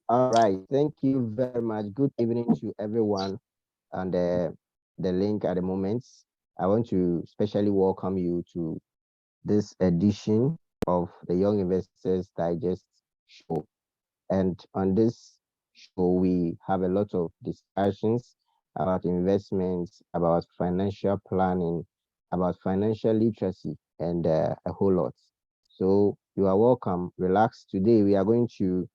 All right. Thank you very much. Good evening to everyone on the link at the moment. I want to specially welcome you to this edition of the Young Investors Digest show. And on this show, we have a lot of discussions about investments, about financial planning, about financial literacy, and a whole lot. So you are welcome. Relax. Today, we are going to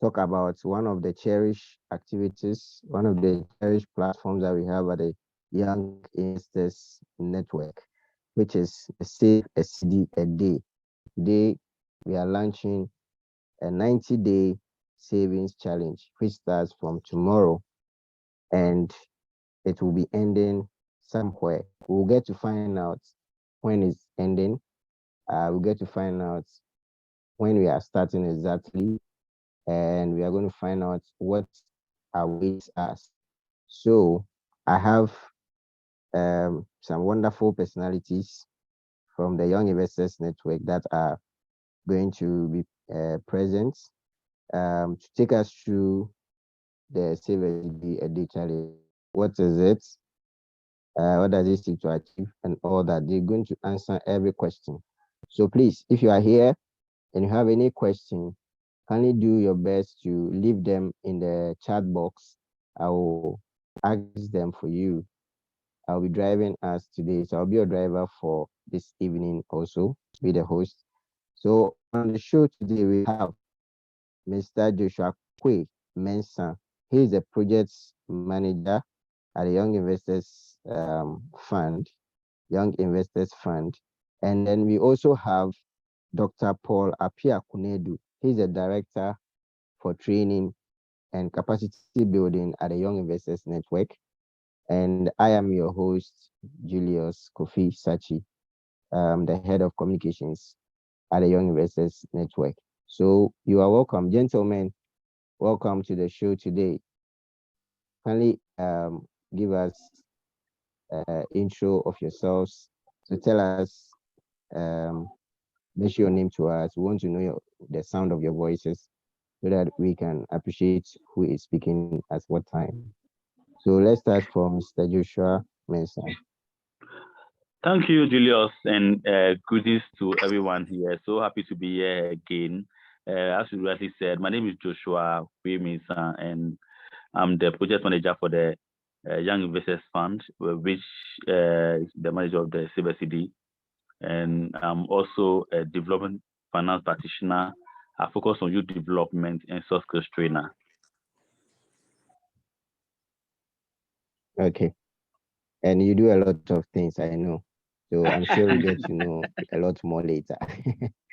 talk about one of the cherished activities, one of the cherished platforms that we have at the Young Investors Network, which is Save a Cedi a Day. Today, we are launching a 90-day savings challenge, which starts from tomorrow and it will be ending somewhere. We'll get to find out when it's ending. We'll get to find out when we are starting exactly, and we are going to find out what awaits us. So I have some wonderful personalities from the Young Investors Network that are going to be present to take us through the Save a Day challenge. What is it? What does it seek to achieve? And all that. They're going to answer every question. So please, if you are here and you have any question, kindly do your best to leave them in the chat box. I will ask them for you. I'll be driving us today, so I'll be your driver for this evening also, be the host. So on the show today, we have Mr. Joshua Kwe Mensah. He is a project manager at the Young Investors Fund, Young Investors Fund. And then we also have Dr. Paul Apia Kunedu. He's a director for training and capacity building at the Young Investors Network. And I am your host, Julius Kofi Sachi, the head of communications at the Young Investors Network. So you are welcome, gentlemen. Welcome to the show today. Kindly give us intro of yourselves to tell us, um, mention your name to us. We want to know the sound of your voices so that we can appreciate who is speaking at what time. So let's start from Mr. Joshua Mensah. Thank you, Julius, and greetings to everyone here. So happy to be here again. As you rightly said, my name is Joshua Misa, and I'm the project manager for the Young Investors Fund, which is the manager of the Cedi. And I'm also a development finance practitioner. I focus on youth development and soft skills trainer. Okay. And you do a lot of things, I know. So I'm sure we get to know a lot more later.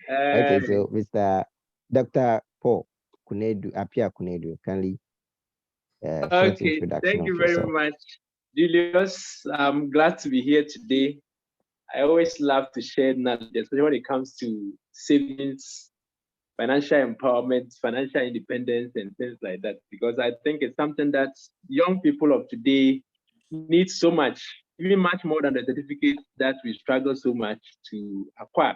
Okay, so Mr. Dr. Paul Kunedu, Apia Kunedu, kindly short Okay, introduction thank of you very yourself. much, Julius. I'm glad to be here today. I always love to share knowledge, especially when it comes to savings, financial empowerment, financial independence, and things like that, because I think it's something that young people of today need so much, even much more than the certificate that we struggle so much to acquire.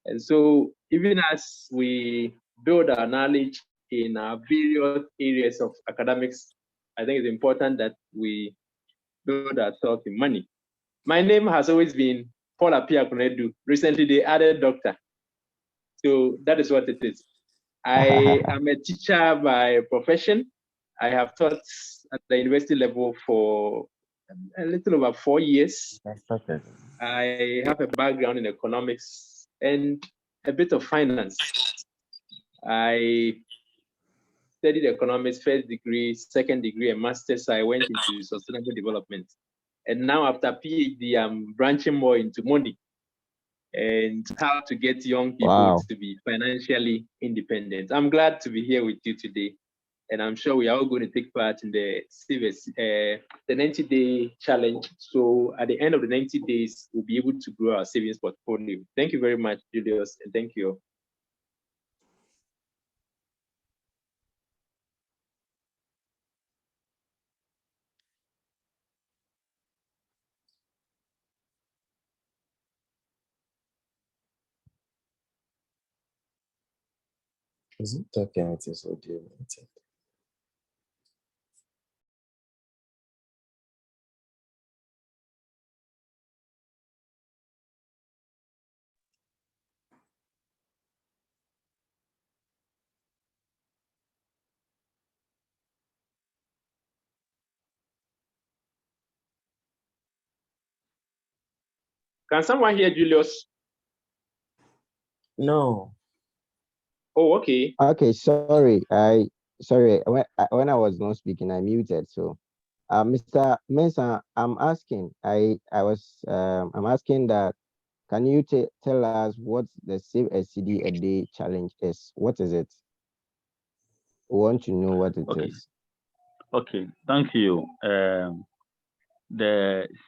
And so, even as we build our knowledge in our various areas of academics, I think it's important that we build ourselves in money. My name has always been Paul Apia Kunedu. Recently, they added doctor. So that is what it is. I am a teacher by profession. I have taught at the university level for a little over 4 years. I have a background in economics and a bit of finance. I studied economics, first degree, second degree, and master's. I went into sustainable development. And now after PhD, I'm branching more into money and how to get young people to be financially independent. I'm glad to be here with you today. And I'm sure we are all going to take part in the 90-day challenge. So at the end of the 90 days, we'll be able to grow our savings portfolio. Thank you very much, Julius, and thank you. Is it talking with his audio? Can someone hear Julius? No. Oh, okay. Okay, sorry. When I was not speaking, I muted. So, Mr. Mensah, I'm asking that. Can you tell us what the Save a Cedi a Day challenge is? What is it? We want to know what it Okay. is. Okay. Thank you. The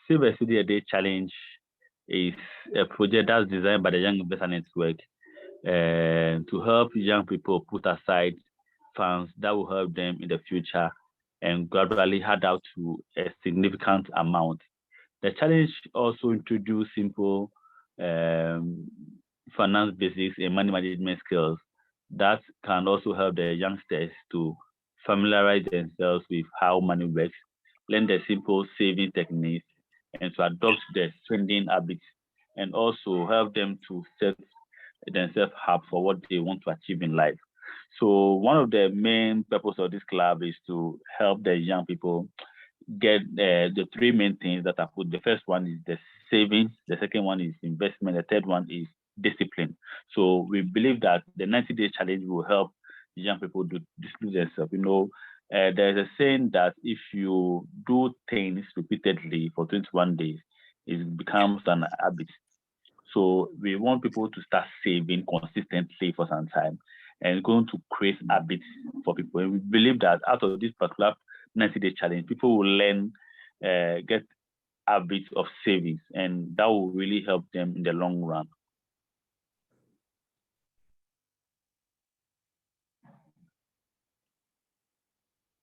Save a Cedi a Day challenge is a project that's designed by the Young Investor Network to help young people put aside funds that will help them in the future and gradually add out to a significant amount. The challenge also introduced simple finance basics and money management skills that can also help the youngsters to familiarize themselves with how money works, learn the simple saving techniques, and to adopt the spending habits, and also help them to set themselves up for what they want to achieve in life. So one of the main purpose of this club is to help the young people get the three main things that I put. The first one is the savings, the second one is investment, the third one is discipline. So we believe that the 90-day challenge will help young people do themselves. There's a saying that if you do things repeatedly for 21 days, it becomes an habit. So we want people to start saving consistently for some time and going to create habits for people. And we believe that out of this particular 90-day challenge, people will learn, get habits of savings, and that will really help them in the long run.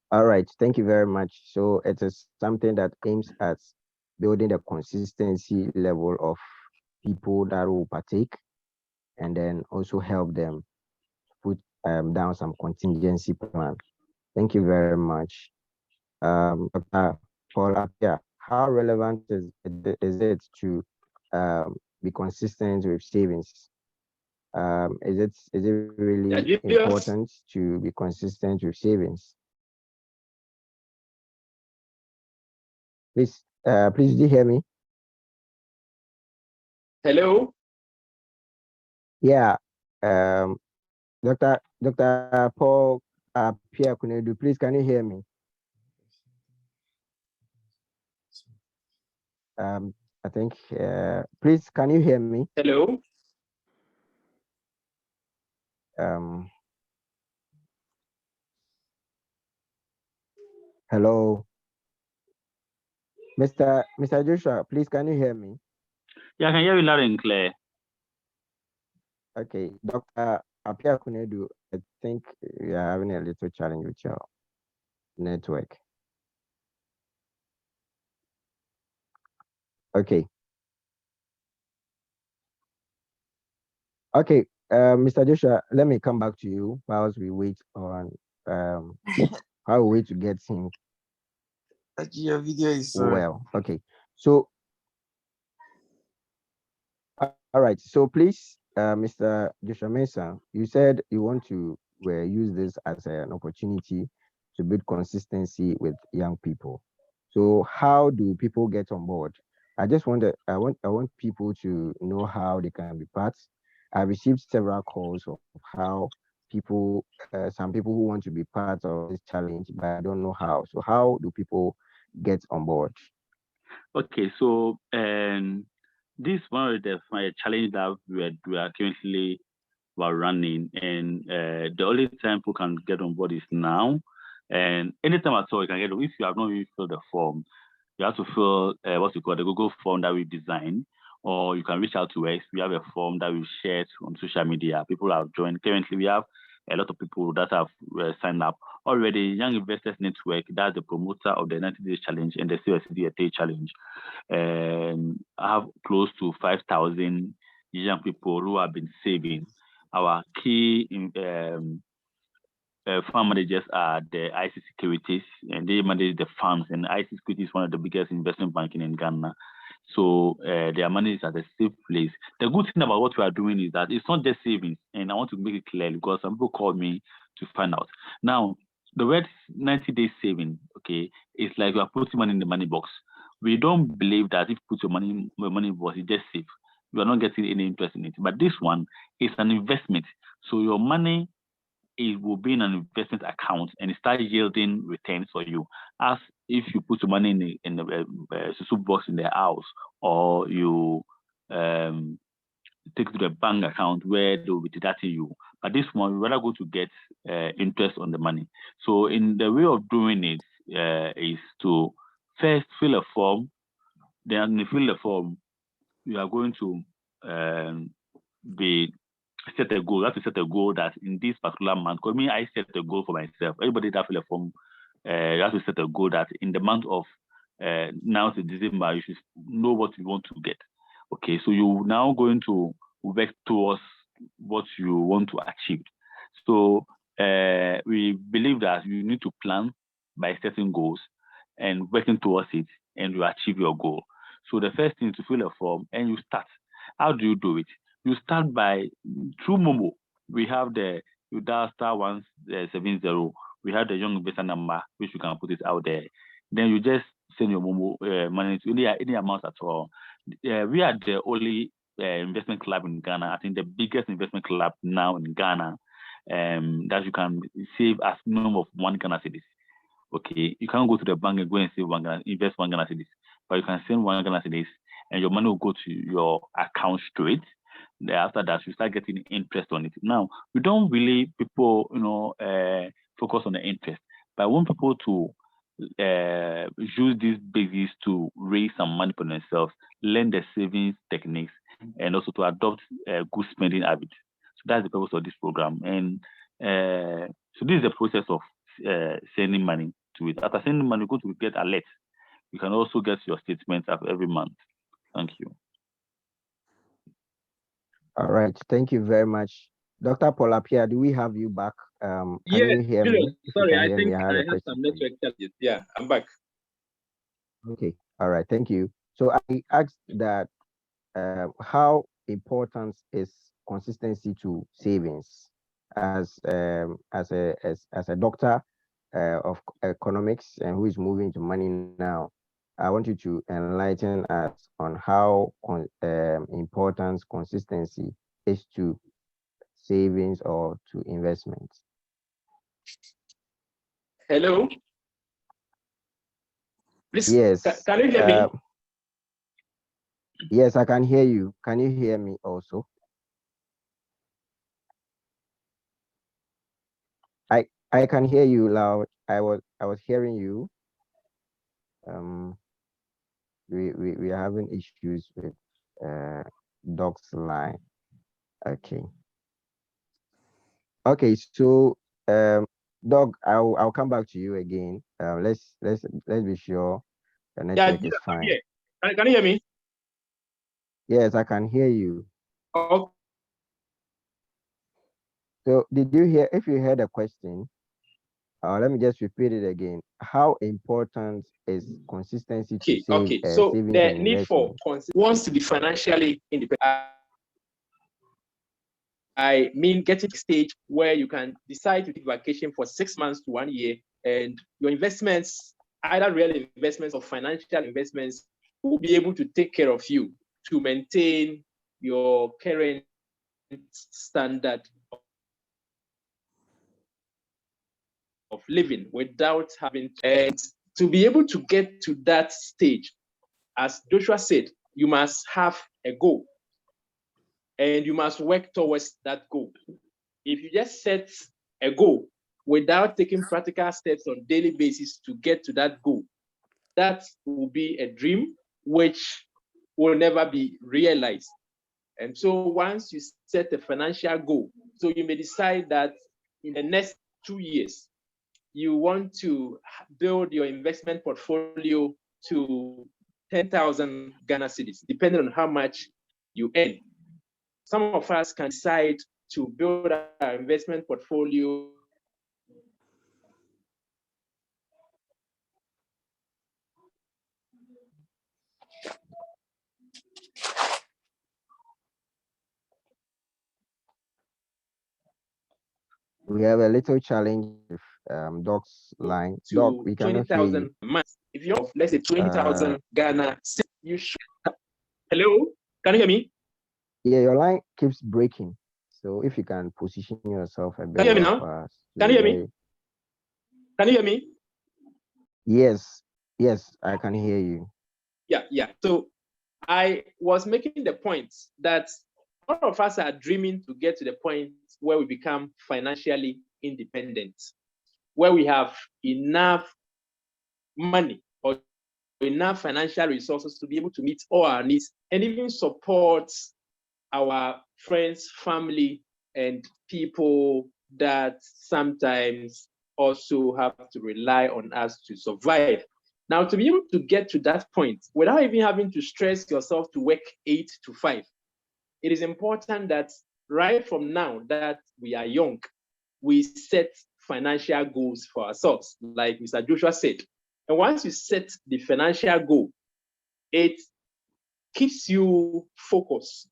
All right, thank you very much. So it is something that aims at building the consistency level of people that will partake, and then also help them put down some contingency plan. Thank you very much. Dr. Paul Apia, how relevant is it to be consistent with savings? Is it really Yeah, Julius. important to be consistent with savings? Please, do you hear me? Hello. Yeah. Um, Dr. Paul Apia Kunedu, please, can you hear me? I think, please, can you hear me? Hello. Um, hello, Mr. Joshua, please, can you hear me? Yeah, I can hear you loud and clear. Okay, Dr. Apia Kunedu, I think we are having a little challenge with your network. Okay. Okay, Mr. Joshua, let me come back to you whilst we wait on how we wait to get him. Your video is Well, okay. So, all right. So please, Mr. Joshua Mensah, you said you want to use this as an opportunity to build consistency with young people. So how do people get on board? I want people to know how they can be part. I received several calls of how some people who want to be part of this challenge, but I don't know how. So how do people get on board? Okay, so this is one of the challenge that we are currently running, and the only time people can get on board is now. And anytime at all, you can get. If you have not even filled the form, you have to fill what's it called, the Google form that we designed, or you can reach out to us. We have a form that we shared on social media. People have joined. Currently, we have a lot of people that have signed up already. Young Investors Network, that's the promoter of the 90 Days Challenge and the CSD Day Challenge. I have close to 5,000 young people who have been saving. Our key fund managers are the IC Securities, and they manage the funds. And IC Securities is one of the biggest investment banking in Ghana. So their money is at a safe place. The good thing about what we are doing is that it's not just savings, and I want to make it clear because some people call me to find out. Now, the word 90-day saving, okay, it's like you are putting money in the money box. We don't believe that if you put your money in the box, it's just safe. You are not getting any interest in it. But this one is an investment. So your money, it will be in an investment account and start yielding returns for you, as if you put your money in the susu box in the house, or you take to the bank account where they will be deducting you. But this one, we rather go to get interest on the money. So in the way of doing it is to first fill a form. Then when you fill the form, you are going to be set a goal. You have to set a goal that in this particular month, because me, I set a goal for myself. Everybody that fill a form, you have to set a goal that in the month of now to December, you should know what you want to get. Okay, so you're now going to work towards what you want to achieve. So we believe that you need to plan by setting goals and working towards it, and you achieve your goal. So the first thing is to fill a form and you start. How do you do it? You start by through Momo. We have the you dial *170. We have the young investor number, which you can put it out there. Then you just send your Momo money to any amount at all. We are the only investment club in Ghana. I think the biggest investment club now in Ghana, that you can save as minimum of 1 Ghana cedis. Okay, you can't go to the bank and go and save invest 1 Ghana cedis, but you can send 1 Ghana cedis, and your money will go to your account straight. Then after that, you start getting interest on it. Now, we don't really people, focus on the interest, but I want people to use these bases to raise some money for themselves, learn the savings techniques, and also to adopt good spending habits. So that's the purpose of this program. And so this is the process of sending money to it. After sending money, you go to get alert. You can also get your statements of every month. Thank you. All right. Thank you very much. Dr. Polapia, do we have you back? Can you hear me? Julius, If you sorry, can I hear think me, I have a had question some for you. network challenges. Yeah, I'm back. Okay. All right. Thank you. So I asked that how important is consistency to savings as a doctor of economics and who is moving to money now. I want you to enlighten us on how important consistency is to savings or to investments. Hello. Please, Yes. can you hear me? Yes, I can hear you. Can you hear me also? I can hear you loud. I was hearing you. We are having issues with Doc's line. Okay. Okay, so Doc, I'll come back to you again. Let's be sure the Yeah, network is I'm fine. here. Can you hear me? Yes, I can hear you. Oh, So did you hear, if you heard a question, let me just repeat it again. How important is consistency to okay. So savings the and need for investment? wants to be financially independent. I mean, getting to the stage where you can decide to take vacation for 6 months to 1 year, and your investments, either real investments or financial investments, will be able to take care of you to maintain your current standard of living without having to, and to be able to get to that stage, as Joshua said, you must have a goal and you must work towards that goal. If you just set a goal without taking practical steps on daily basis to get to that goal, that will be a dream which will never be realized. And so once you set a financial goal, so you may decide that in the next 2 years, you want to build your investment portfolio to 10,000 Ghana cedis, depending on how much you earn. Some of us can decide to build our investment portfolio We have a little challenge with Doc's line. Doc, to we cannot hear you. 20,000 a month. If you have, let's say, Uh, 20,000 Ghana, you should. Hello, can you hear me? yeah, your line keeps breaking. So if you can position yourself a bit Can you hear me well now? for us Can to you hear hear me? you. Can you hear me? Yes, yes, I can hear you. Yeah. So I was making the point that all of us are dreaming to get to the point where we become financially independent, where we have enough money or enough financial resources to be able to meet all our needs and even support our friends, family, and people that sometimes also have to rely on us to survive. Now, to be able to get to that point without even having to stress yourself to work 8 to 5, it is important that right from now that we are young, we set financial goals for ourselves, like Mr. Joshua said. And once you set the financial goal, it keeps you focused.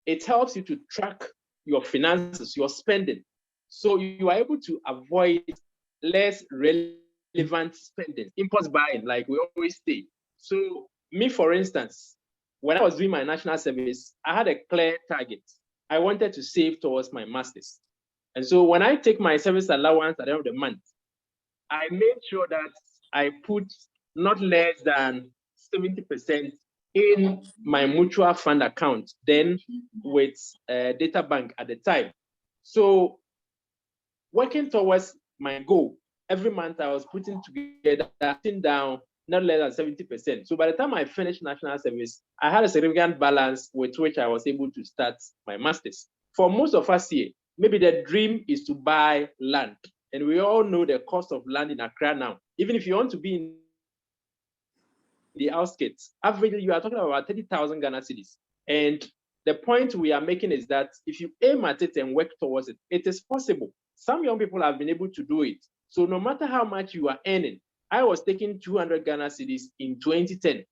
It helps you to track your finances, your spending. So you are able to avoid less relevant spending, impulse buying, like we always say. So, me, for instance, when I was doing my national service, I had a clear target. I wanted to save towards my master's. And so when I take my service allowance at the end of the month, I made sure that I put not less than 70% in my mutual fund account, then with data bank at the time. So working towards my goal, every month I was putting together, putting down not less than 70%. So by the time I finished national service, I had a significant balance with which I was able to start my master's. For most of us here, maybe the dream is to buy land. And we all know the cost of land in Accra now. Even if you want to be in the outskirts, averagely you are talking about 30,000 Ghana cedis. And the point we are making is that if you aim at it and work towards it, it is possible. Some young people have been able to do it. So no matter how much you are earning, I was taking 200 Ghana cedis in 2010.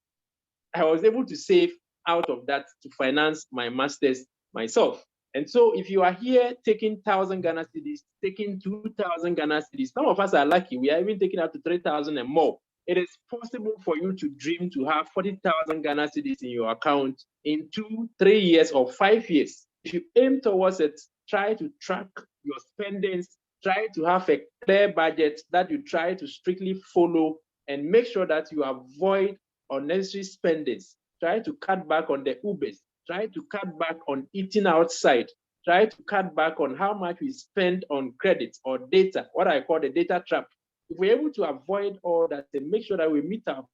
I was able to save out of that to finance my master's myself. And so if you are here taking 1,000 Ghana cedis, taking 2,000 Ghana cedis, some of us are lucky. We are even taking up to 3,000 and more. It is possible for you to dream to have 40,000 Ghana cedis in your account in 2, 3 years, or 5 years. If you aim towards it, try to track your spendings, try to have a clear budget that you try to strictly follow, and make sure that you avoid unnecessary spendings. Try to cut back on the Ubers. Try to cut back on eating outside. Try to cut back on how much we spend on credit or data, what I call the data trap. If we're able to avoid all that and make sure that we meet our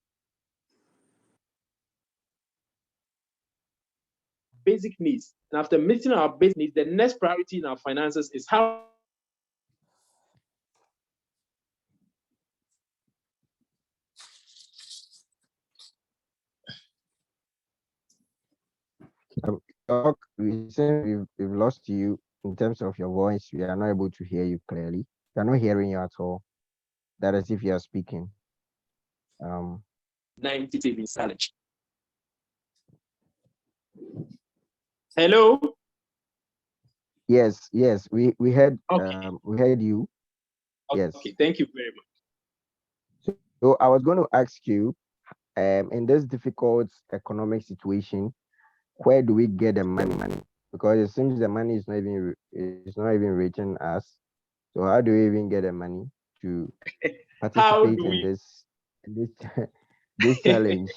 basic needs, and after meeting our basic needs, the next priority in our finances is how Doc, we seem we've lost you in terms of your voice. We are not able to hear you clearly. We are not hearing you at all. That is if you are speaking. Um, 90 savings challenge. Hello? yes, Okay. we heard you. Yes. Okay, thank you very much. So I was going to ask you, in this difficult economic situation, where do we get the money? Because it seems the money is not even it's not even reaching us. So how do we even get the money to How participate do in we this this challenge?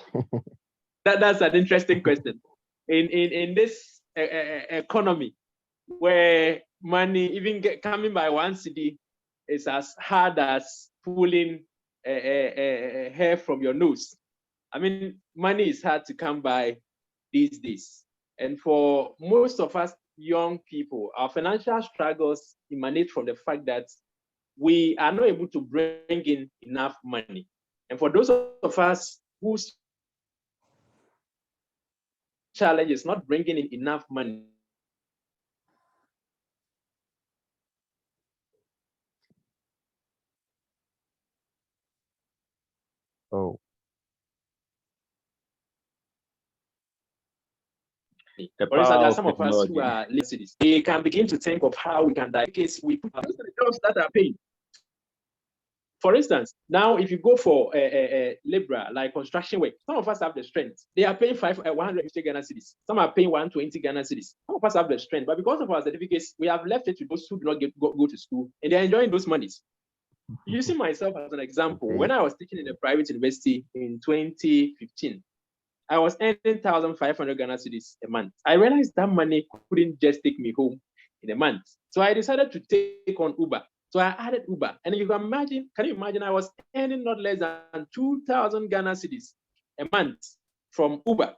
that's an interesting question. In this economy where money coming by one city is as hard as pulling hair from your nose. I mean, money is hard to come by these days. And for most of us young people, our financial struggles emanate from the fact that we are not able to bring in enough money. And for those of us whose challenge is not bringing in enough money, Oh, The For instance, there power are of some of us who technology. are cities. They can begin to think of how we can case we put the jobs that are paying. For instance, now if you go for a labor like construction work, some of us have the strength. They are paying 150 Ghana cedis. Some are paying 120 Ghana cedis. Some of us have the strength, but because of our certificates, we have left it to those who do not go to school, and they are enjoying those monies. Using myself as an example, Okay. when I was teaching in a private university in 2015, I was earning 1,500 Ghana cedis a month. I realized that money couldn't just take me home in a month. So I decided to take on Uber. So I added Uber. And you can you imagine I was earning not less than 2,000 Ghana cedis a month from Uber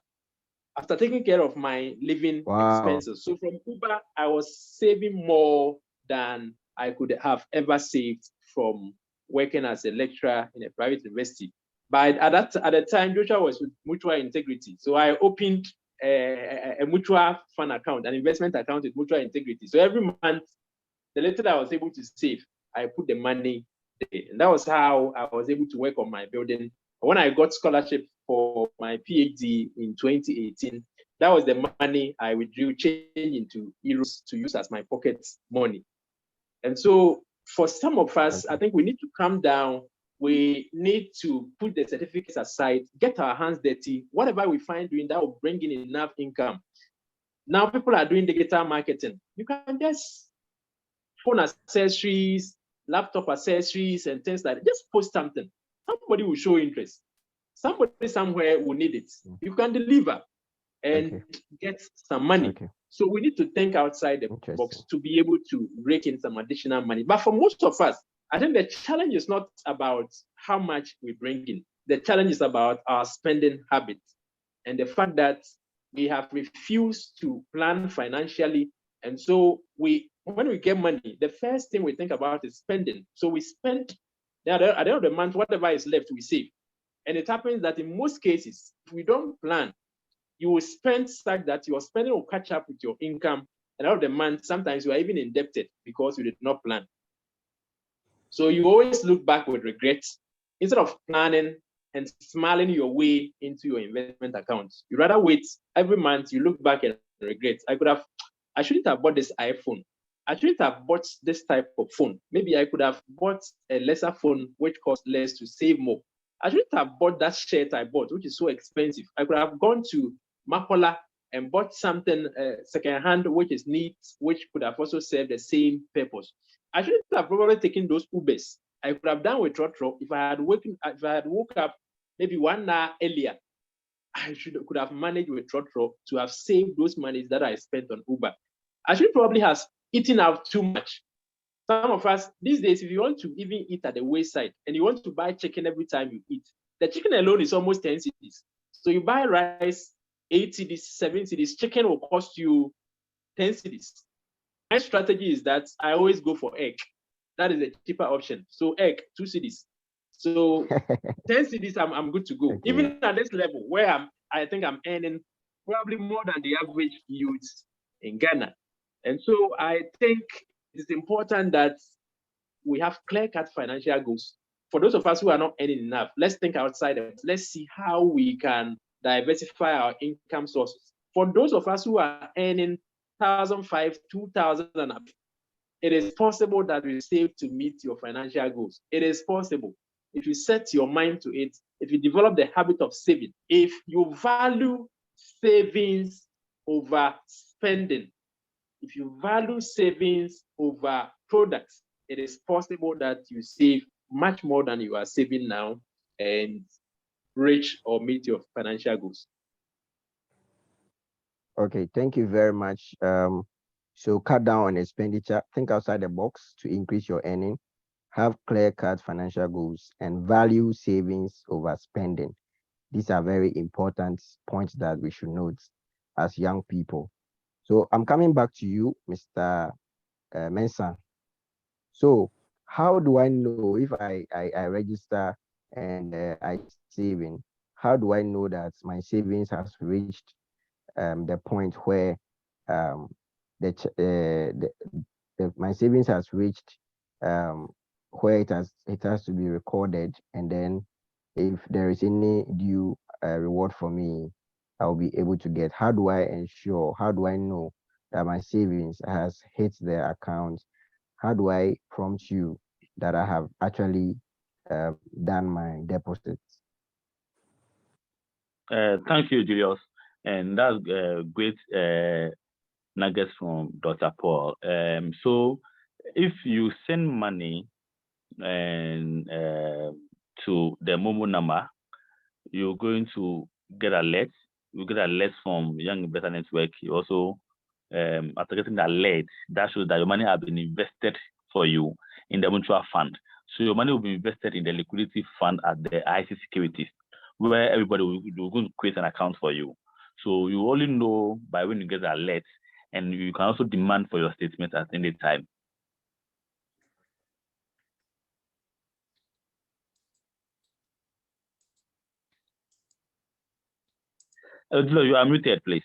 after taking care of my living expenses. So from Uber, I was saving more than I could have ever saved from working as a lecturer in a private university. But at the time, Joshua was with Mutual Integrity. So I opened a mutual fund account, an investment account with Mutual Integrity. So every month, the little that I was able to save, I put the money there. And that was how I was able to work on my building. When I got scholarship for my PhD in 2018, that was the money I withdrew, change into euros to use as my pocket money. And so for some of us, I think we need to calm down. We need to put the certificates aside, get our hands dirty. Whatever we find doing that will bring in enough income. Now people are doing digital marketing. You can just phone accessories, laptop accessories, and things like that. Just post something. Somebody will show interest. Somebody somewhere will need it. You can deliver and get some money. So we need to think outside the box to be able to rake in some additional money. But for most of us, I think the challenge is not about how much we bring in. The challenge is about our spending habits and the fact that we have refused to plan financially. And so when we get money, the first thing we think about is spending. So we spend, at the end of the month, whatever is left, we save. And it happens that in most cases, if we don't plan, you will spend such that your spending will catch up with your income. And out of the month, sometimes you are even indebted because you did not plan. So you always look back with regret instead of planning and smiling your way into your investment account. You rather wait every month, you look back and regret. I shouldn't have bought this iPhone. I shouldn't have bought this type of phone. Maybe I could have bought a lesser phone, which costs less to save more. I shouldn't have bought that shirt I bought, which is so expensive. I could have gone to Mapola and bought something secondhand, which is neat, which could have also served the same purpose. I shouldn't have probably taken those Ubers. I could have done with Trotro if I had woke up maybe 1 hour earlier. I could have managed with Trotro to have saved those monies that I spent on Uber. I should probably have eaten out too much. Some of us these days, if you want to even eat at the wayside and you want to buy chicken every time you eat, the chicken alone is almost 10 cedis. So you buy rice, 8 cedis, 7 cedis, chicken will cost you 10 cedis. My strategy is that I always go for egg. That is a cheaper option. So egg, 2 cedis. So 10 cedis, I'm good to go. Even at this level where I think I'm earning probably more than the average youth in Ghana. And so I think it's important that we have clear-cut financial goals. For those of us who are not earning enough, let's think outside of it. Let's see how we can diversify our income sources. For those of us who are earning 1,500, 2,000 and up, it is possible that we save to meet your financial goals. It is possible. If you set your mind to it, if you develop the habit of saving, if you value savings over spending, if you value savings over products, it is possible that you save much more than you are saving now and reach or meet your financial goals. Okay, thank you very much. So cut down on expenditure, think outside the box to increase your earning, have clear-cut financial goals, and value savings over spending. These are very important points that we should note as young people. So I'm coming back to you, Mr. Mensah. So how do I know if I register and I saving? How do I know that my savings has reached the point where um, my savings has reached where it has to be recorded, and then if there is any due reward for me, I'll be able to get? How do I ensure? How do I know that my savings has hit the account? How do I prompt you that I have actually done my deposits? Thank you, Julius. And that's great nuggets from Dr. Paul. So if you send money and to the Momo number, you're going to get alert. You get alert from Young Investor Network. You also, after getting the alert, that shows that your money has been invested for you in the mutual fund. So your money will be invested in the liquidity fund at the IC Securities, where everybody will going to create an account for you. So you only know by when you get the alert, and you can also demand for your statement at any time. You are muted, please.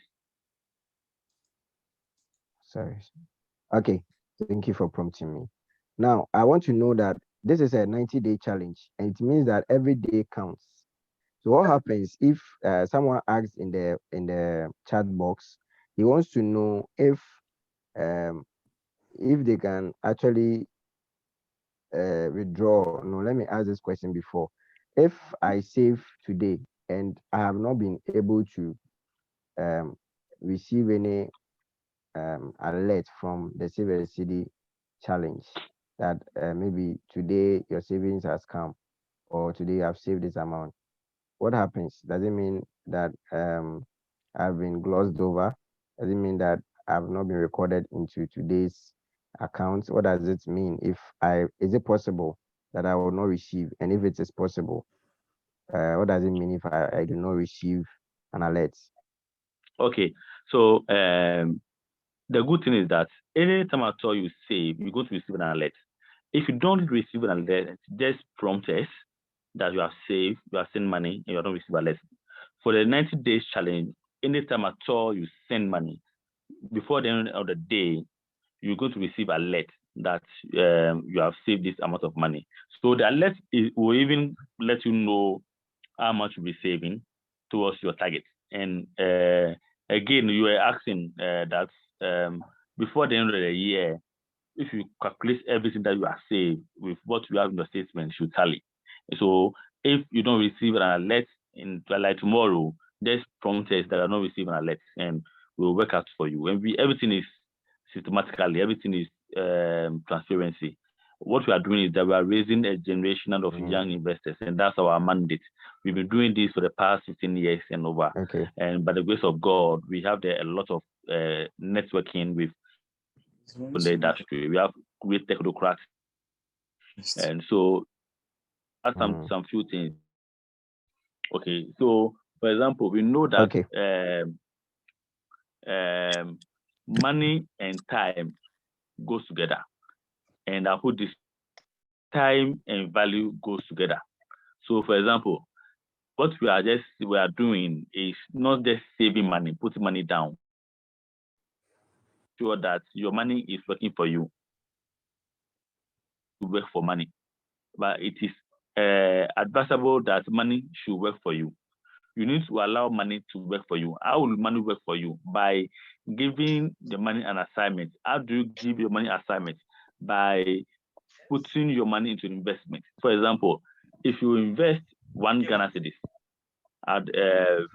Sorry. Okay. Thank you for prompting me. Now, I want to know that this is a 90-day challenge, and it means that every day counts. So what happens if someone asks in the chat box, he wants to know if they can actually withdraw? No, let me ask this question before. If I save today and I have not been able to receive any alert from the Save a Cedi challenge that maybe today your savings has come or today you have saved this amount, what happens? Does it mean that I've been glossed over? Does it mean that I've not been recorded into today's account? What does it mean? Is it possible that I will not receive? And if it is possible, what does it mean if I do not receive an alert? Okay, so the good thing is that anytime at all you save, you're going to receive an alert. If you don't receive an alert, just prompt us that you have saved, you have sent money, and you don't receive alert. For the 90 days challenge, anytime at all you send money, before the end of the day, you're going to receive alert that you have saved this amount of money. So the alert will even let you know how much you'll be saving towards your target. And again, you were asking that before the end of the year, if you calculate everything that you have saved with what you have in your statement, should tally. So if you don't receive an alert in like tomorrow, just prompt us that are not receiving an alert, and we'll work out for you. And everything is systematically, everything is transparency. What we are doing is that we are raising a generation of young investors, and that's our mandate. We've been doing this for the past 15 years and over. Okay. And by the grace of God, we have a lot of networking with the industry. We have great technocrats. And so add some few things. Okay, so for example, we know that money and time goes together, and I put this time and value goes together. So for example, what we are doing is not just saving money, putting money down, sure that your money is working for you to work for money, but it is advisable that money should work for you. You need to allow money to work for you. How will money work for you? By giving the money an assignment. How do you give your money assignment? By putting your money into investment. For example, if you invest 1 Ghana cedis at a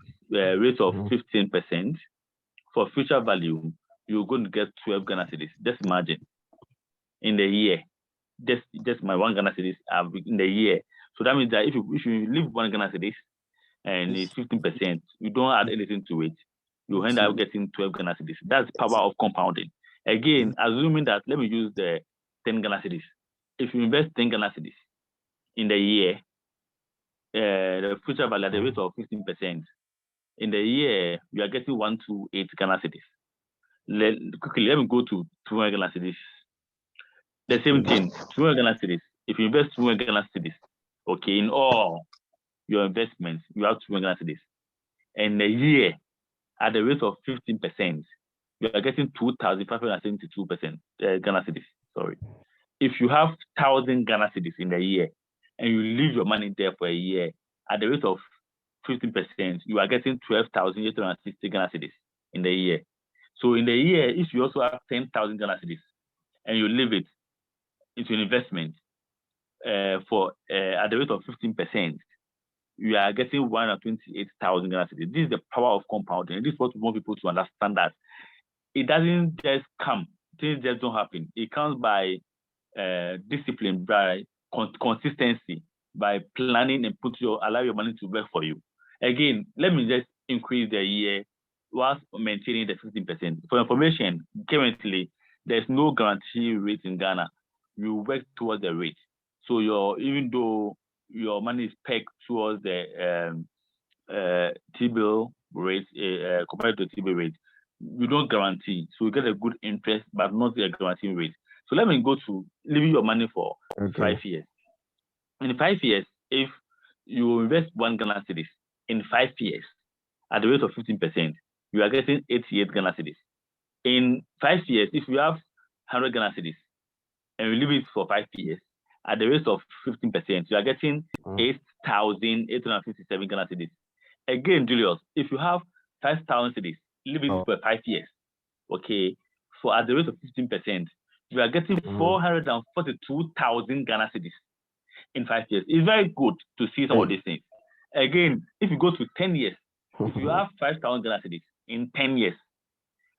rate of 15%, for future value, you're going to get 12 Ghana cedis. Just imagine in the year. Just my 1 Ghana cedis in the year. So that means that if you leave 1 Ghana cedis and it's 15%, you don't add anything to it, you end up getting 12 Ghana cedis. That's the power of compounding. Again, assuming that, let me use the 10 Ghana cedis. If you invest 10 Ghana cedis in the year, the future value at the rate of 15%, in the year, you are getting 128 Ghana cedis. Quickly, let me go to 200 Ghana cedis. The same thing, 200 Ghana cedis. If you invest 200 Ghana cedis, okay, in all your investments, you have 200 Ghana cedis. And a year, at the rate of 15%, you are getting 2,572% Ghana cedis. Sorry. If you have 1,000 Ghana cedis in a year and you leave your money there for a year at the rate of 15%, you are getting 12,860 Ghana cedis in the year. So in the year, if you also have 10,000 Ghana cedis and you leave it into an investment for at the rate of 15%, you are getting 128,000 Ghana cedis. This is the power of compounding. This is what we want people to understand, that it doesn't just come. Things just don't happen. It comes by discipline, by consistency, by planning and allow your money to work for you. Again, let me just increase the year whilst maintaining the 15%. For information, currently there's no guarantee rate in Ghana. You work towards the rate. So even though your money is pegged towards the T-bill rate compared to T-bill rate, you don't guarantee. So you get a good interest, but not a guarantee rate. So let me go to leaving your money for 5 years. In 5 years, if you invest 1 Ghana cedis in 5 years at the rate of 15%, you are getting 88 Ghana cedis. In 5 years, if you have 100 Ghana cedis and you leave it for 5 years at the rate of 15%, you are getting 8,857 Ghana cedis. Again, Julius, if you have 5,000 cedis, leave it for 5 years, okay, for at the rate of 15%, you are getting 442,000 Ghana cedis in 5 years. It's very good to see some of these things. Again, if you go to 10 years, if you have 5,000 Ghana cedis in 10 years,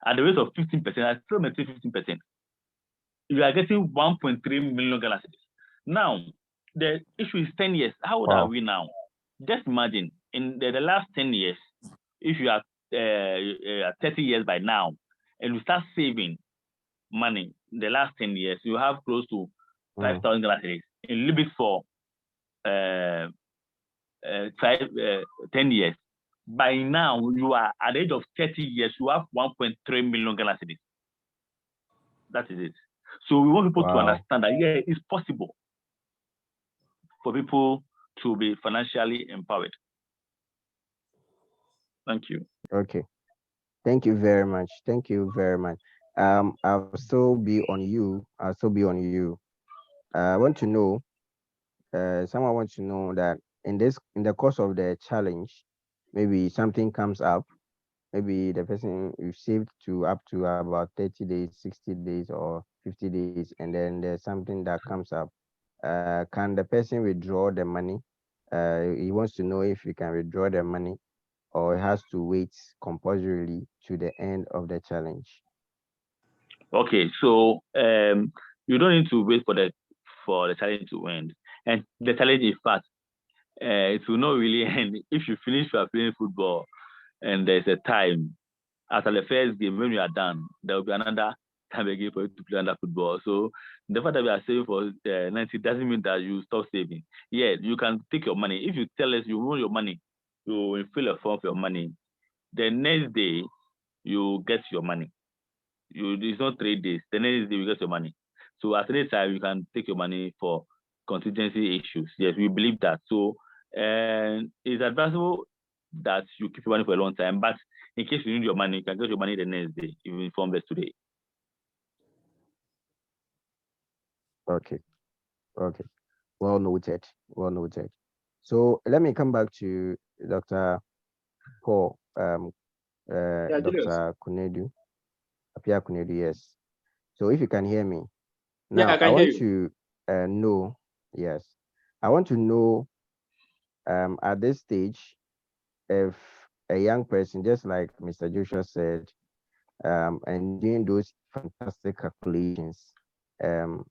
at the rate of 15%, I still maintain 15%, you are getting 1.3 million Ghana cedis. Now, the issue is 10 years. How old are we now? Just imagine, in the last 10 years, if you are 30 years by now, and you start saving money in the last 10 years, you have close to 5,000 Ghana cedis. And leave it for 10 years. By now, you are at the age of 30 years, you have 1.3 million Ghana cedis. That is it. So we want people to understand that, yeah, it's possible for people to be financially empowered. Thank you. Okay. Thank you very much. Thank you very much. I'll still be on you. I want to know, someone wants to know that in the course of the challenge, maybe something comes up, maybe the person you've saved to up to about 30 days, 60 days, or 50 days, and then there's something that comes up. Can the person withdraw the money? He wants to know if he can withdraw the money, or he has to wait compulsorily to the end of the challenge. Okay, so you don't need to wait for the challenge to end. And the challenge, in fact, it will not really end. If you finish playing football and there's a time after the first game, when you are done, there will be another time again for you to play under football. So the fact that we are saving for 90 doesn't mean that you stop saving. Yeah, you can take your money. If you tell us you want your money, you will fill a form for your money. The next day, you get your money. It's not 3 days. The next day, you get your money. So at any time, you can take your money for contingency issues. Yes, we believe that. So it's advisable that you keep your money for a long time. But in case you need your money, you can get your money the next day. You inform us today. Okay. Well noted. So let me come back to Dr. Paul, Dr. Kunedu, Apia Kunedu, yes. So if you can hear me. Now, I want to know, yes, I want to know at this stage, if a young person, just like Mr. Joshua said, and doing those fantastic calculations, and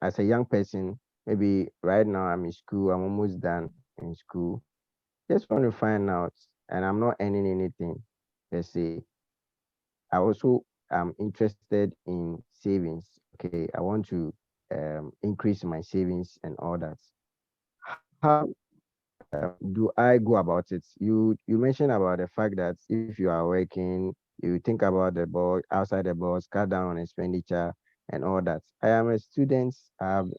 as a young person, maybe right now I'm in school, I'm almost done in school, just want to find out, and I'm not earning anything per se. I also am interested in savings. Okay, I want to increase my savings and all that. How do I go about it? You mentioned about the fact that if you are working, you think about the boss, outside the boss, cut down on expenditure and all that. I am a student. I'm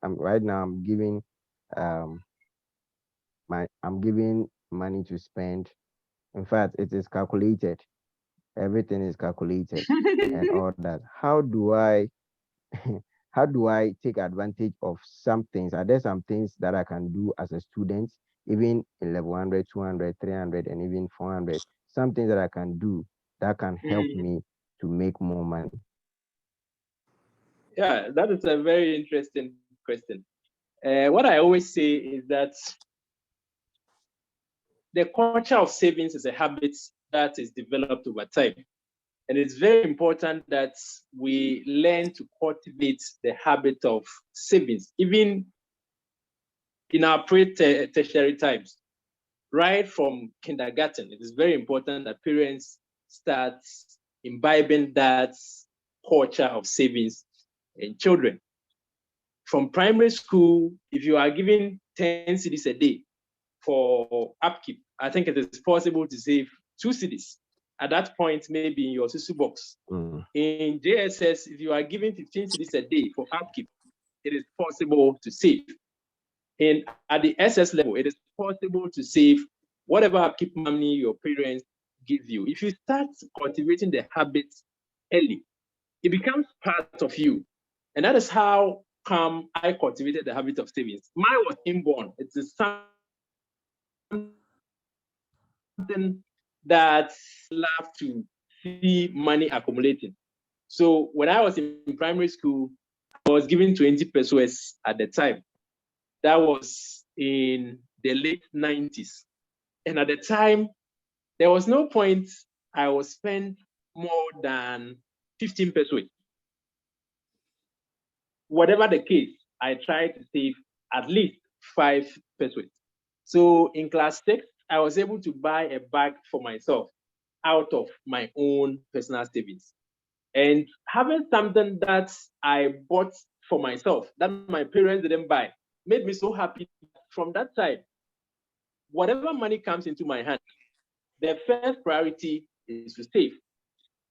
right now. Um I'm giving money to spend. In fact, it is calculated. Everything is calculated and all that. How do I how do I take advantage of some things? Are there some things that I can do as a student even in level 100, 200, 300, and even 400. Something that I can do that can help me to make more money. Yeah, that is a very interesting question. What I always say is that the culture of savings is a habit that is developed over time. And it's very important that we learn to cultivate the habit of savings, even in our pre-tertiary times, right from kindergarten. It is very important that parents start imbibing that culture of savings in children. From primary school, if you are given 10 cedis a day for upkeep, I think it is possible to save 2 cedis. At that point, maybe in your susu box. In JSS, if you are given 15 cedis a day for upkeep, it is possible to save. And at the SS level, it is possible to save whatever upkeep money your parents give you. If you start cultivating the habit early, it becomes part of you. And that is how come I cultivated the habit of savings. Mine was inborn. It is something that I love to see money accumulating. So when I was in primary school, I was given 20 pesos at the time. That was in the late 90s. And at the time, there was no point I would spend more than 15 pesos. Whatever the case, I tried to save at least 5 pesos. So in class 6, I was able to buy a bag for myself out of my own personal savings. And having something that I bought for myself, that my parents didn't buy, made me so happy. From that time, whatever money comes into my hand, the first priority is to save.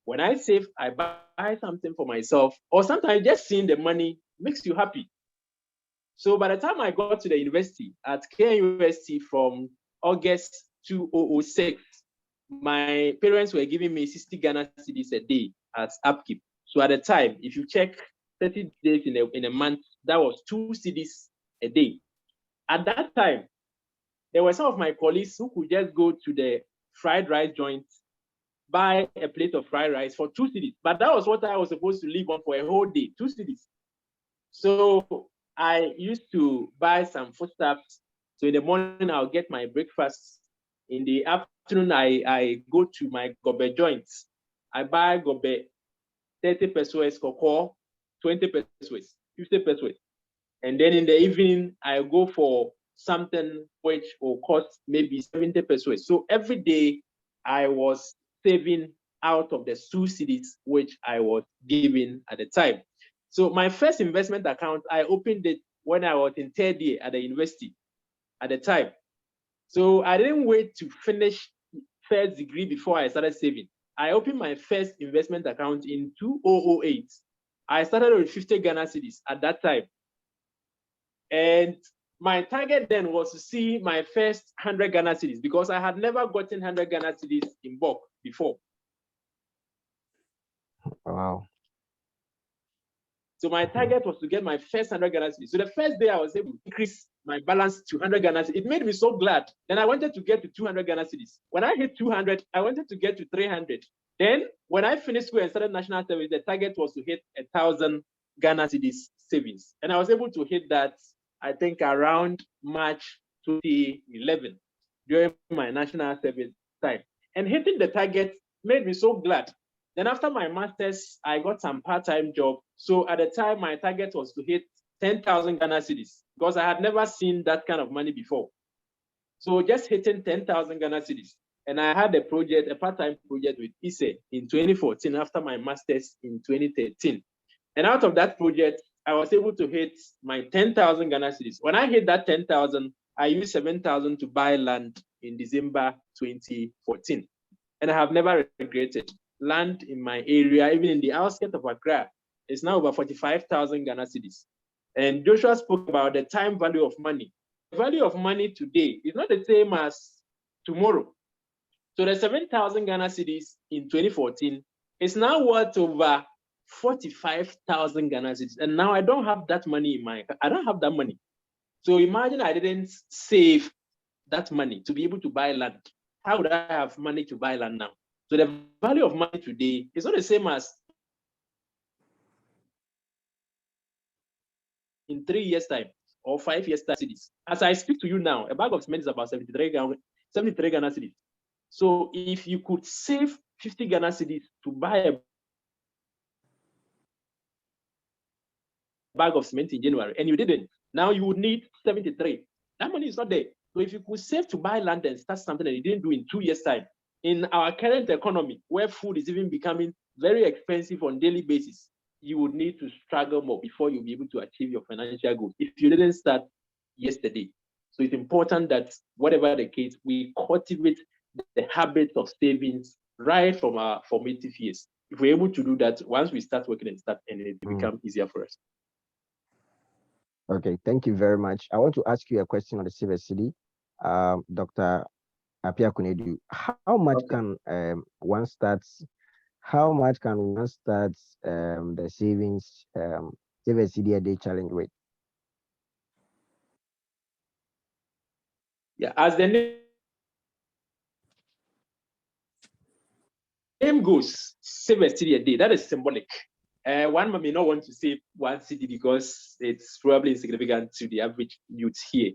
When I save, I buy something for myself, or sometimes just seeing the money makes you happy. So by the time I got to the university, at K University from August 2006, my parents were giving me 60 Ghana cedis a day as upkeep. So at the time, if you check 30 days in a month, that was 2 cedis a day. At that time, there were some of my colleagues who could just go to the fried rice joint, buy a plate of fried rice for 2 cedis. But that was what I was supposed to live on for a whole day, 2 cedis. So I used to buy some foodstuffs. So in the morning, I'll get my breakfast. In the afternoon, I go to my gobe joints. I buy gobe 30 pesos, cocoa, 20 pesos, 50 pesos. And then in the evening, I go for something which will cost maybe 70 pesos. So every day, I was saving out of the 2 cedis which I was given at the time. So my first investment account, I opened it when I was in 3rd year at the university at the time. So I didn't wait to finish first degree before I started saving. I opened my first investment account in 2008. I started with 50 Ghana cedis at that time. And my target then was to see my first 100 Ghana cedis because I had never gotten 100 Ghana cedis in bulk before. Wow. So my target was to get my first 100 Ghana cedis. So the first day I was able to increase my balance to 100 Ghana cedis. It made me so glad. Then I wanted to get to 200 Ghana cedis. When I hit 200, I wanted to get to 300. Then when I finished school and started national service, the target was to hit 1,000 Ghana cedis savings. And I was able to hit that, I think, around March 2011 during my national service time. And hitting the target made me so glad. Then after my master's, I got some part-time job. So at the time, my target was to hit 10,000 Ghana cedis because I had never seen that kind of money before. So just hitting 10,000 Ghana cedis. And I had a project, a part-time project with ISE in 2014 after my master's in 2013. And out of that project, I was able to hit my 10,000 Ghana cedis. When I hit that 10,000, I used 7,000 to buy land in December 2014. And I have never regretted. Land in my area, even in the outskirts of Accra, is now over 45,000 Ghana cedis. And Joshua spoke about the time value of money. The value of money today is not the same as tomorrow. So the 7,000 Ghana cedis in 2014 is now worth over 45,000 Ghana cedis. And now I don't have that money in my, I don't have that money. So imagine I didn't save that money to be able to buy land, how would I have money to buy land now? So the value of money today is not the same as in 3 years' time or 5 years' time. As I speak to you now, a bag of cement is about 73 Ghana cedis. So if you could save 50 Ghana cedis to buy a bag of cement in January and you didn't, now you would need 73. That money is not there. So if you could save to buy land and start something that you didn't do in 2 years' time, in our current economy, where food is even becoming very expensive on daily basis, you would need to struggle more before you'll be able to achieve your financial goals if you didn't start yesterday. So it's important that whatever the case, we cultivate the habit of savings right from our formative years. If we're able to do that, once we start working and start earning, it will become easier for us. Okay, thank you very much. I want to ask you a question on the Silver City. Dr. Apia Kunedu, how much can one start? How much can one start the savings Silver City a day challenge with? Yeah, as the name goes, save a cedi a day. That is symbolic. One may not want to save 1 cedi because it's probably insignificant to the average youth here.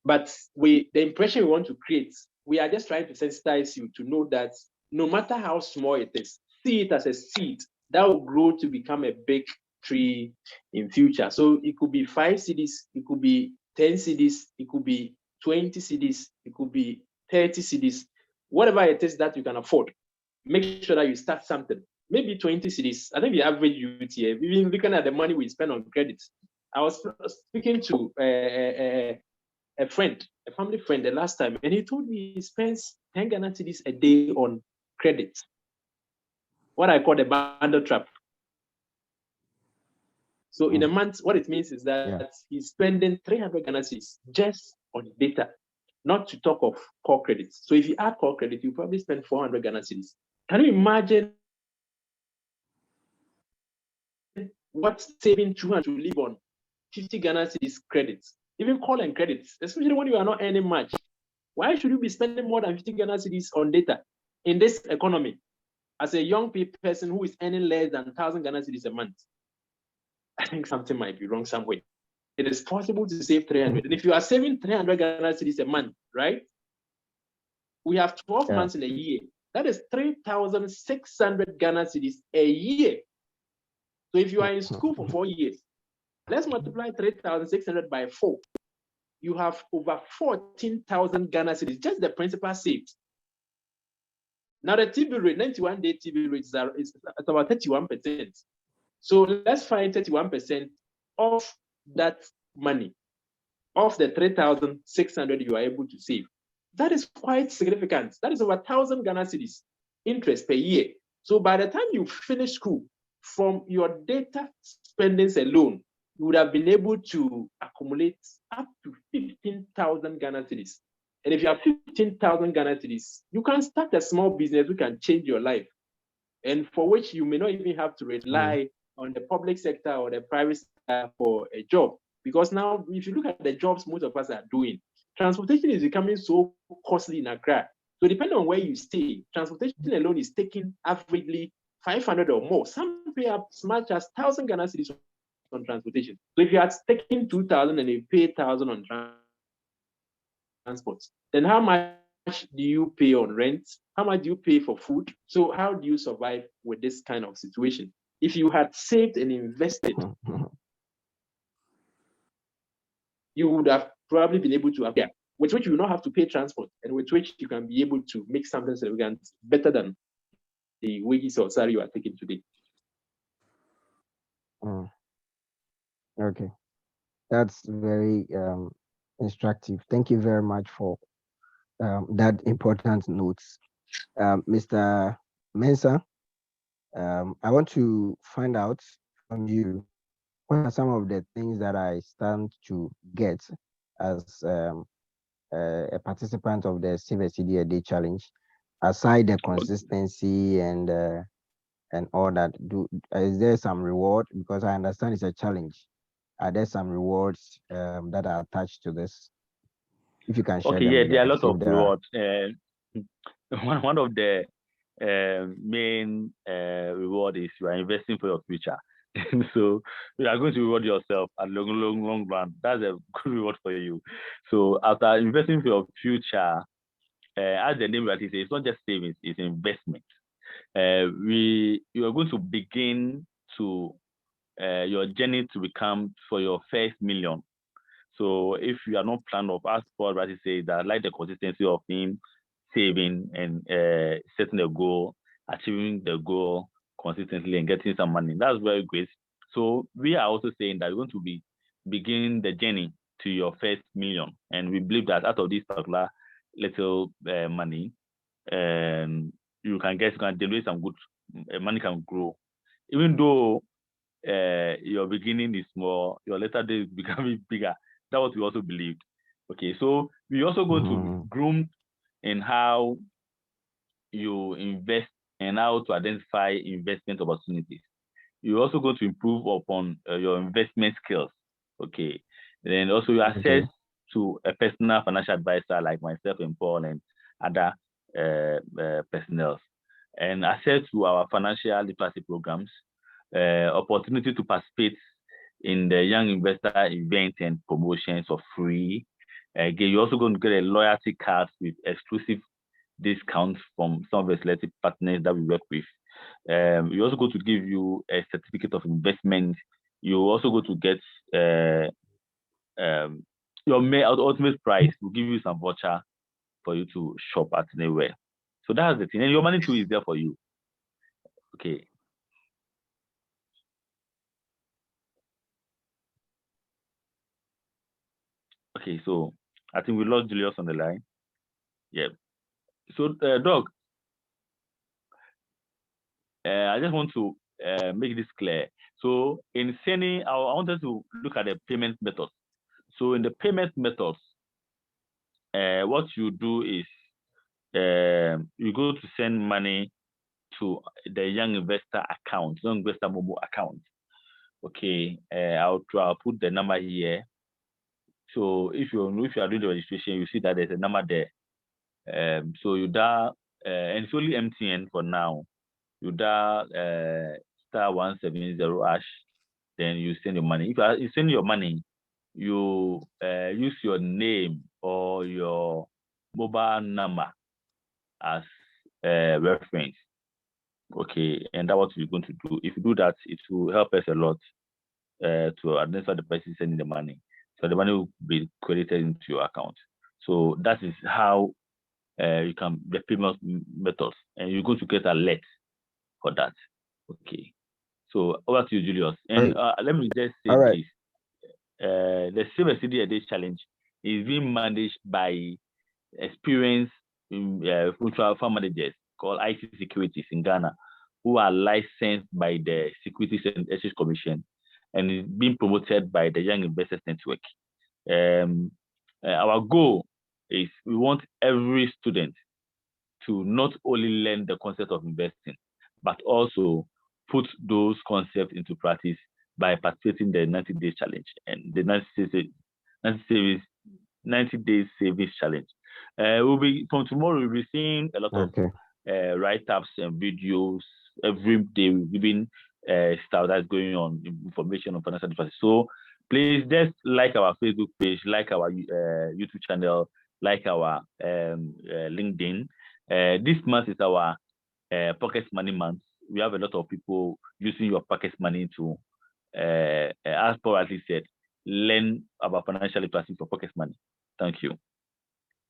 But the impression we want to create, we are just trying to sensitize you to know that no matter how small it is, see it as a seed that will grow to become a big tree in future. So it could be 5 cedis, it could be 10 cedis, it could be 20 cedis, it could be 30 cedis, whatever it is that you can afford. Make sure that you start something. Maybe 20 cedis. I think the average youth here, even looking at the money we spend on credits. I was speaking to a friend, a family friend, the last time, and he told me he spends 10 Ghana cedis a day on credit. What I call the bundle trap. So in a month, what it means is that he's spending 300 Ghana cedis just on data, not to talk of core credits. So if you add core credit, you probably spend 400 Ghana cedis. Can you imagine what saving 200 to live on 50 Ghana cedis credits, even call and credits, especially when you are not earning much? Why should you be spending more than 50 Ghana cedis on data in this economy as a young person who is earning less than 1,000 Ghana cedis a month? I think something might be wrong somewhere. It is possible to save 300. And if you are saving 300 Ghana cedis a month, right? We have 12 months in a year. That is 3,600 Ghana cedis a year. So if you are in school for 4 years, let's multiply 3,600 by 4. You have over 14,000 Ghana cedis, just the principal saved. Now the TB rate, 91-day TB rate is about 31%. So let's find 31% of that money, of the 3,600 you are able to save. That is quite significant. That is over 1,000 Ghana cedis interest per year. So by the time you finish school, from your data spendings alone, you would have been able to accumulate up to 15,000 Ghana cedis. And if you have 15,000 Ghana cedis, you can start a small business which can change your life, and for which you may not even have to rely on the public sector or the private sector for a job. Because now, if you look at the jobs most of us are doing, transportation is becoming so costly in Accra. So depending on where you stay, transportation alone is taking averagely 500 or more. Some pay as much as 1,000 Ghana cedis on transportation. So if you are taking 2,000 and you pay 1,000 on transport, then how much do you pay on rent? How much do you pay for food? So how do you survive with this kind of situation? If you had saved and invested, you would have probably been able to appear, with which you will not have to pay transport, and with which you can be able to make something significant better than the wages or salary you are taking today. Okay, that's very instructive. Thank you very much for that important notes. Mr. Mensah, I want to find out from you, what are some of the things that I stand to get as a participant of the Save a CD a Day Challenge, aside the consistency and all that? Is there some reward? Because I understand it's a challenge. Are there some rewards that are attached to this? If you can share Okay, them yeah, with there are a us, lot of if there are. rewards. One of the main reward is you are investing for your future. So you are going to reward yourself at long run. That's a good reward for you. So after investing for your future, as the name rightly says, it's not just savings; it's investment. You are going to begin to your journey to become for your first million. So if you are not planned of, as Paul rightly says, that like the consistency of him saving and setting a goal, achieving the goal consistently and getting some money, that's very great. So we are also saying that we're going to be beginning the journey to your first million, and we believe that out of this particular little money, um, you can generate some good money can grow, even though your beginning is small, your later days becoming bigger. That's what we also believed. Okay, so we also going to be Mhm. groomed in how you invest and how to identify investment opportunities. You also going to improve upon your investment skills. Okay, and then also you access Okay. to a personal financial advisor like myself and Paul and other personnel, and access to our financial literacy programs, opportunity to participate in the Young Investor event and promotions for free. Again, you're also going to get a loyalty card with exclusive discounts from some of the selected partners that we work with. We also go to give you a certificate of investment. You also go to get uh, um, your ultimate price. We'll give you some voucher for you to shop at anywhere. So that's the thing. And your money too is there for you. Okay. Okay. So I think we lost Julius on the line. Yeah. So, Doc, I just want to make this clear. So, in sending, I wanted to look at the payment methods. So, in the payment methods, what you do is you go to send money to the Young Investor account, Young Investor mobile account. Okay, I'll put the number here. So if you are doing the registration, you see that there's a number there. So you dial, and it's only MTN for now. You dial star 170 hash, then you send your money. If you send your money, you use your name or your mobile number as reference. Okay, and that's what we're going to do. If you do that, it will help us a lot to identify the person sending the money. So the money will be credited into your account. So that is how you can the payment methods, and you're going to get alert for that. Okay. So over to you, Julius. And Right. let me just say All right. this: the Silver City a Day Challenge is being managed by experienced mutual fund managers called IT Securities in Ghana, who are licensed by the Securities and Exchange Commission and is being promoted by the Young Investors Network. Um, our goal is we want every student to not only learn the concept of investing, but also put those concepts into practice by participating in the 90 days challenge and the 90 days 90 days savings challenge. We'll be from tomorrow. We'll be seeing a lot of Okay. write-ups and videos every day. We're giving stuff that's going on, information on financial advice. So please just like our Facebook page, like our YouTube channel, like our LinkedIn. This month is our pocket money month. We have a lot of people using your pocket money to, as Paul rightly said, learn about financial literacy for pocket money. Thank you.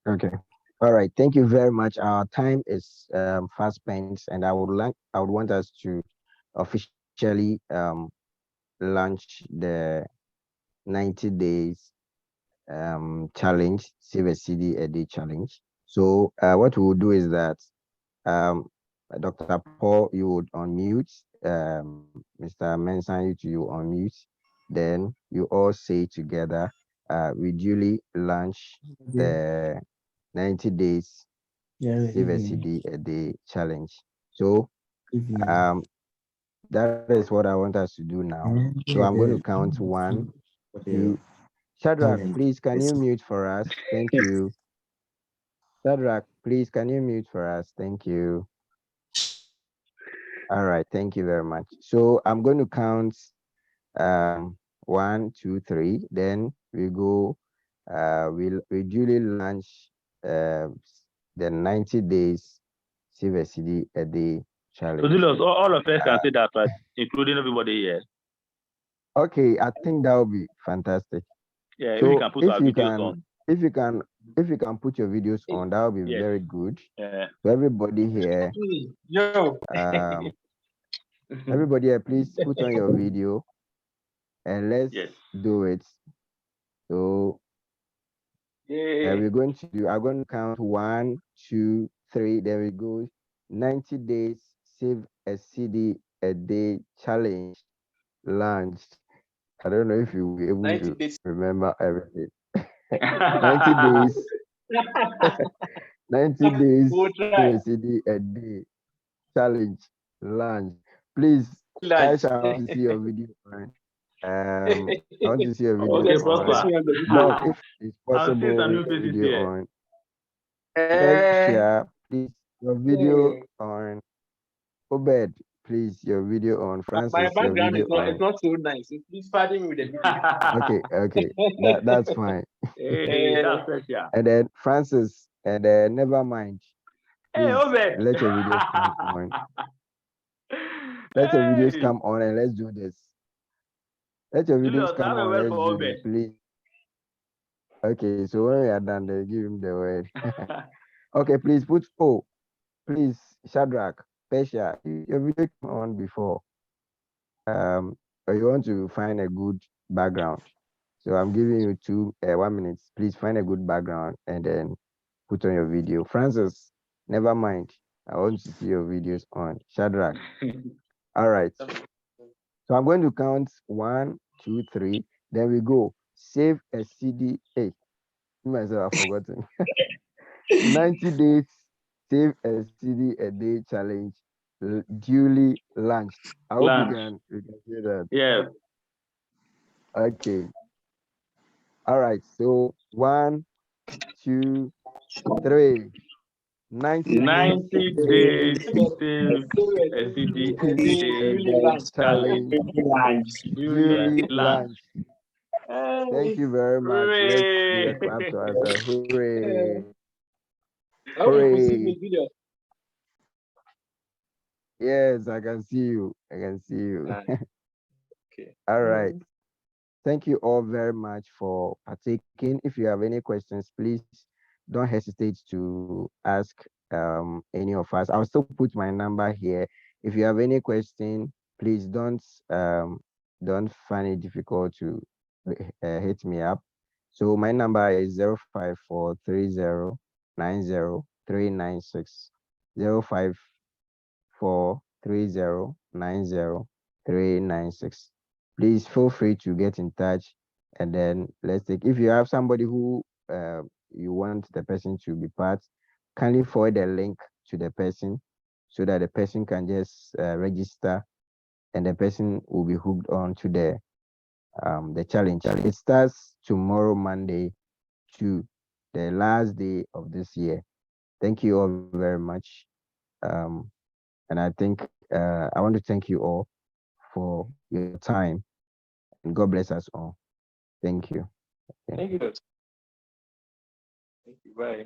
Okay. All right. Thank you very much. Our time is fast spent, and I would want us to officially launch the 90 days challenge, Save a CD a Day challenge. So what we will do is that um, Dr. Paul, you would unmute, Mr. Mensah, you unmute, then you all say together, we duly launch Yeah, the 90 days yeah, Save a evening, CD a Day challenge. So evening. um, that is what I want us to do now. So I'm going to count one, For the two, Shadrach, please, can you mute for us? Thank you. Shadrach, please, can you mute for us? Thank you. All right, thank you very much. So I'm going to count 1, 2, 3. Then we go. We duly launch the 90 days Save a Cedi a day So challenge. Julius, all of us can say that, right? Including everybody here. Okay, I think that would be fantastic. Yeah, if So we can put our videos on. if you can put your videos on, that would be Yes. very good. Yeah. So everybody here, Yo. everybody here, please put on your video and let's Yes. do it. So we're going to do. I'm going to count 1, 2, 3. There we go. 90 days Save a Cedi a day challenge launched. I don't know if you'll be able 90 to days. remember everything. 90 days. 90 days We'll Save try. a Cedi a day challenge launch. Please, Lunch. Aisha, I want to see your video on. I want to see your video Okay, Just Prosper. on. on the video. Doc, if it's I'll see some possible, new your faces video here. on. Eh, Kesha, please, your video eh. on. Obed, please, your video on. My Francis, your background is video on. not so nice. So please pardon me with the video. Okay, that's fine. Hey, that's special. And then Francis, and never mind. Hey, Please Obed. let your videos come on. Let your videos Hey. come on and let's do this. Let your videos Julius, I come have a on. word Let's for do this, Obed. please. Okay, so when we are done, they give him the word. Okay, please put please, Shadrach, Pesha, your video came on before. Or you want to find a good background. So I'm giving you 1 minute. Please find a good background and then put on your video. Francis, never mind. I want to see your videos on. Shadrach. All right. So I'm going to count 1, 2, 3. Then we go. Save a Cedi. Hey, myself, I've forgotten. 90 days. Save a Cedi a day challenge duly launched. I hope Lunch. you can say that. Yeah. Okay. All right. So 1, 2, 3. 90 days 90 days Save a Cedi a Cedi a day day challenge. challenge duly Lunch. launched. Thank you very much. Let's give a clap to ourselves. Hooray! I hope you can see Hooray! me video. Yes, I can see you. I can see you. Okay. All right. Thank you all very much for partaking. If you have any questions, please don't hesitate to ask any of us. I'll still put my number here. If you have any question, please don't find it difficult to hit me up. So my number is 05430903996. 05430903996. Please feel free to get in touch and then let's take. If you have somebody who you want the person to be part, kindly forward the link to the person so that the person can just register and the person will be hooked on to the challenge. It starts tomorrow, Monday, to the last day of this year. Thank you all very much. And I think I want to thank you all for your time. And God bless us all. Thank you. Thank you. Thank you. Bye.